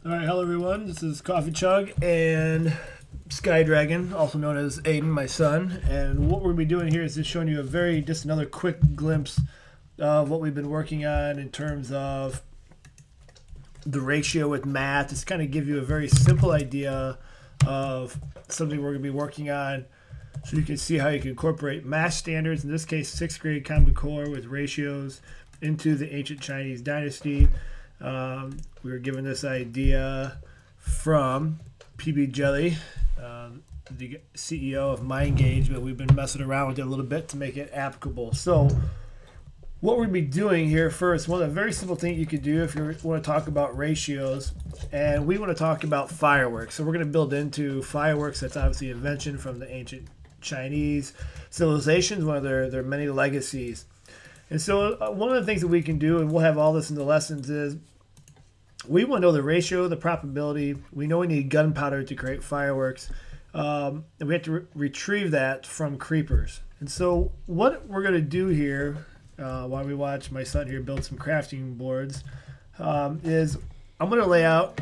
Alright, hello everyone. This is Coffee Chug and Sky Dragon, also known as Aiden, my son. And what we're going to be doing here is just showing you just another quick glimpse of what we've been working on in terms of the ratio with math. Just kind of give you a very simple idea of something we're going to be working on so you can see how you can incorporate math standards, in this case 6th grade Common Core with ratios, into the ancient Chinese dynasty. We were given this idea from PB Jelly, the CEO of MindGauge, but we've been messing around with it a little bit to make it applicable. So what we're going to be doing here first, one of the very simple things you could do if you want to talk about ratios, and we want to talk about fireworks. So we're going to build into fireworks. That's obviously an invention from the ancient Chinese civilizations, one of their many legacies. And so one of the things that we can do, and we'll have all this in the lessons, is we want to know the ratio, the probability. We know we need gunpowder to create fireworks. And we have to retrieve that from creepers. And so what we're going to do here, while we watch my son here build some crafting boards, is I'm going to lay out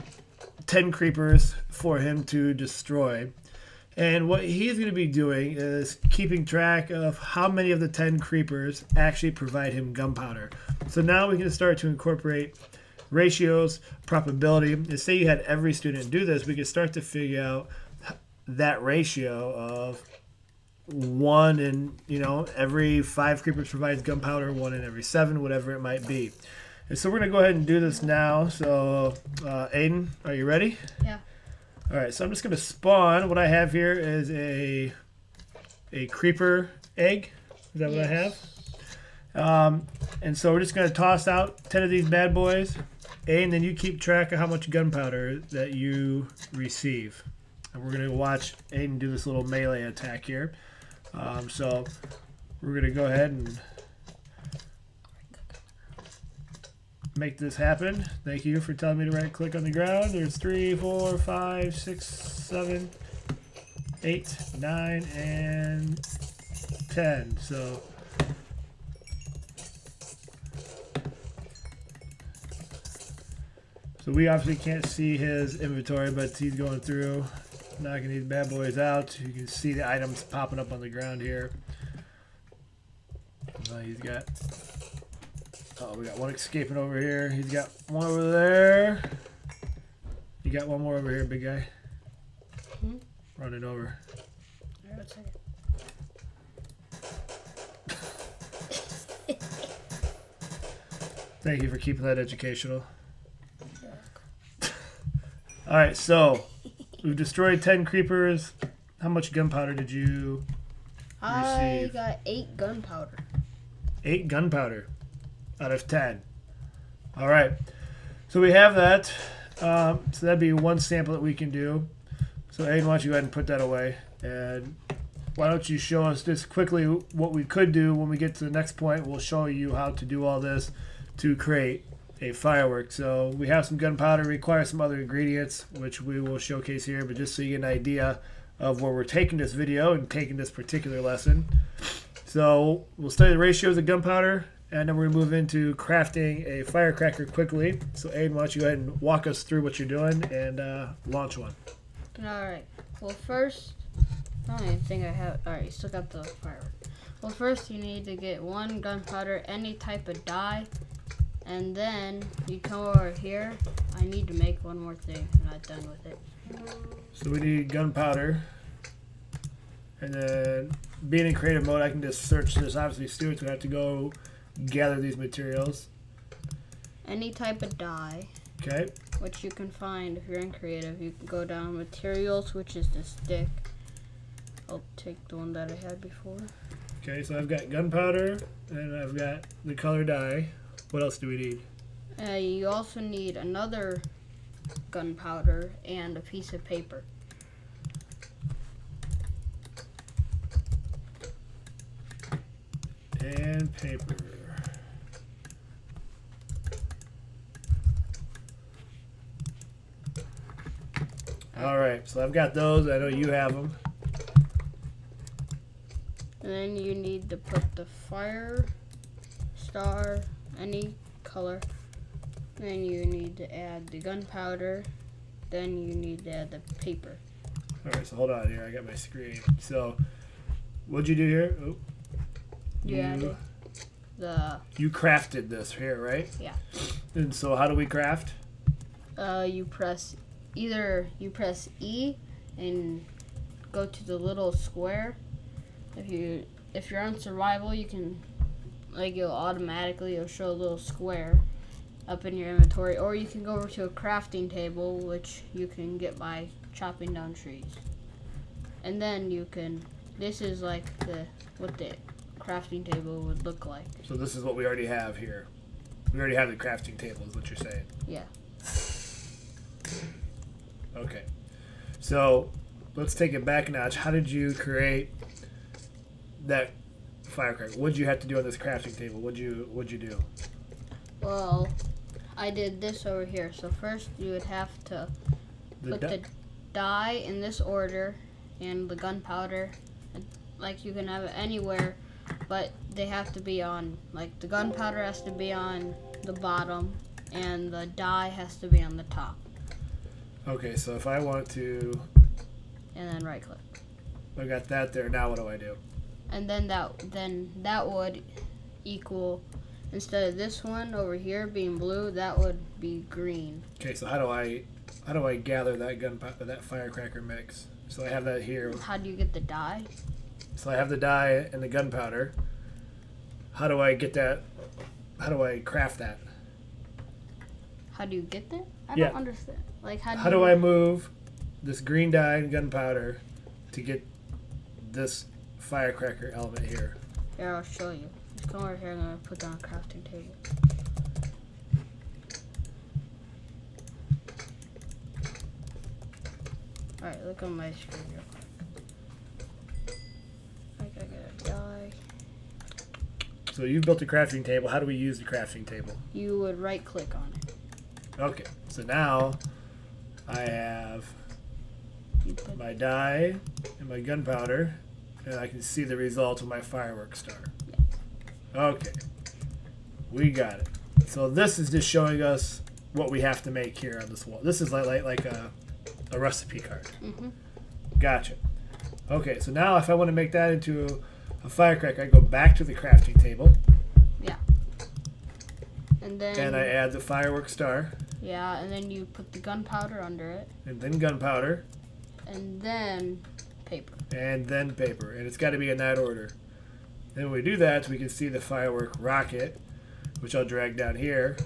10 creepers for him to destroy. And what he's going to be doing is keeping track of how many of the 10 creepers actually provide him gunpowder. So now we can start to incorporate ratios, probability. And say you had every student do this, we could start to figure out that ratio of 1 in, every 5 creepers provides gunpowder, 1 in every 7, whatever it might be. And so we're going to go ahead and do this now. So Aiden, are you ready? Yeah. All right, so I'm just going to spawn. What I have here is a creeper egg. Is that what I have? And so we're just going to toss out 10 of these bad boys. And then you keep track of how much gunpowder that you receive. And we're going to watch Aiden do this little melee attack here. So we're going to go ahead and make this happen. Thank you for telling me to right click on the ground. There's 3, 4, 5, 6, 7, 8, 9, and 10. So we obviously can't see his inventory, but he's going through, knocking these bad boys out. You can see the items popping up on the ground here. He's got, we got one escaping over here. He's got one over there. You got one more over here, big guy. Running over. All right, 1 second. Thank you for keeping that educational. All right, so we've destroyed 10 creepers. How much gunpowder did you receive? I got 8 gunpowder. 8 gunpowder out of 10. All right, so we have that. So that'd be one sample that we can do. So Aiden, why don't you go ahead and put that away? And why don't you show us just quickly what we could do when we get to the next point. We'll show you how to do all this to create a firework. So we have some gunpowder, require some other ingredients, which we will showcase here, but just so you get an idea of where we're taking this video and taking this particular lesson. So we'll study the ratios of gunpowder, and then we're going to move into crafting a firecracker quickly. So Aiden, why don't you go ahead and walk us through what you're doing and launch one. Alright. Well, first, I don't even think I have. Alright, you still got the firework. Well, first you need to get 1 gunpowder, any type of dye, and then you come over here. I need to make one more thing. I'm not done with it. So we need gunpowder. And then being in creative mode, I can just search this. Obviously, students would have to go gather these materials. Any type of dye. Okay. Which you can find if you're in creative. You can go down materials, which is the stick. I'll take the one that I had before. Okay, so I've got gunpowder and I've got the color dye. What else do we need? You also need another gunpowder and a piece of paper. And paper. All right, so I've got those. I know you have them. And then you need to put the fire star, any color. Then you need to add the gunpowder then you need to add the paper. All right, so hold on here. I got my screen. So, what'd you do here? Oh, You added you crafted this here, right? Yeah. And so, how do we craft? You press E and go to the little square. If you're on survival, you can it'll show a little square up in your inventory, or you can go over to a crafting table, which you can get by chopping down trees. And then this is like what the crafting table would look like. So this is what we already have here. We already have the crafting table, is what you're saying. Yeah. Okay. So let's take it back a notch. How did you create that firecracker? What did you have to do on this crafting table? What'd you do? Well, I did this over here. So first you would have to put the dye in this order and the gunpowder. Like, you can have it anywhere, but they have to be on, like, the gunpowder has to be on the bottom and the dye has to be on the top. Okay, so if I want to... And then right click. I got that there. Now what do I do? And then that would equal, instead of this one over here being blue, that would be green. Okay, so how do I gather that firecracker mix? So I have that here. How do you get the dye? So I have the dye and the gunpowder. How do I get that? How do I craft that? How do you get that? I Yeah. don't understand. Like, how do I move this green dye and gunpowder to get this firecracker element here? Here, I'll show you. Just come over here and I'm going to put down a crafting table. Alright, look on my screen real quick. I gotta get a dye. So you built a crafting table. How do we use the crafting table? You would right click on it. Okay, so now I have my dye and my gunpowder, and I can see the result of my firework star. Yeah. Okay, we got it. So this is just showing us what we have to make here on this wall. This is like a recipe card. Mm-hmm. Gotcha. Okay, so now if I want to make that into a firecracker, I go back to the crafting table. Yeah. And then... And I add the firework star. Yeah, and then you put the gunpowder under it. And then gunpowder. And then paper. And then paper. And it's got to be in that order. Then when we do that, we can see the firework rocket, which I'll drag down here.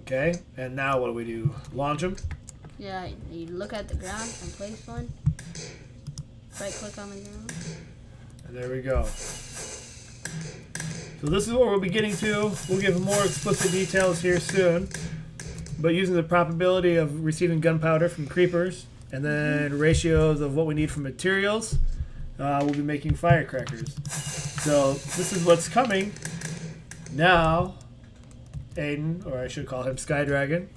Okay, and now what do? Launch them? Yeah, you look at the ground and place one. Right click on the ground. And there we go. So this is what we'll be getting to. We'll give more explicit details here soon. But using the probability of receiving gunpowder from creepers and then ratios of what we need for materials, we'll be making firecrackers. So this is what's coming. Now, Aiden, or I should call him Sky Dragon,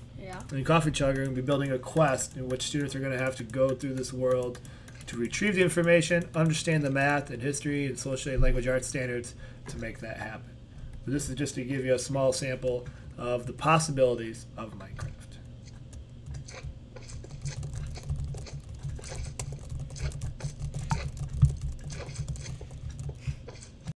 and Coffee Chugger, are going to be building a quest in which students are going to have to go through this world to retrieve the information, understand the math and history and social and language arts standards to make that happen. So this is just to give you a small sample of the possibilities of Minecraft.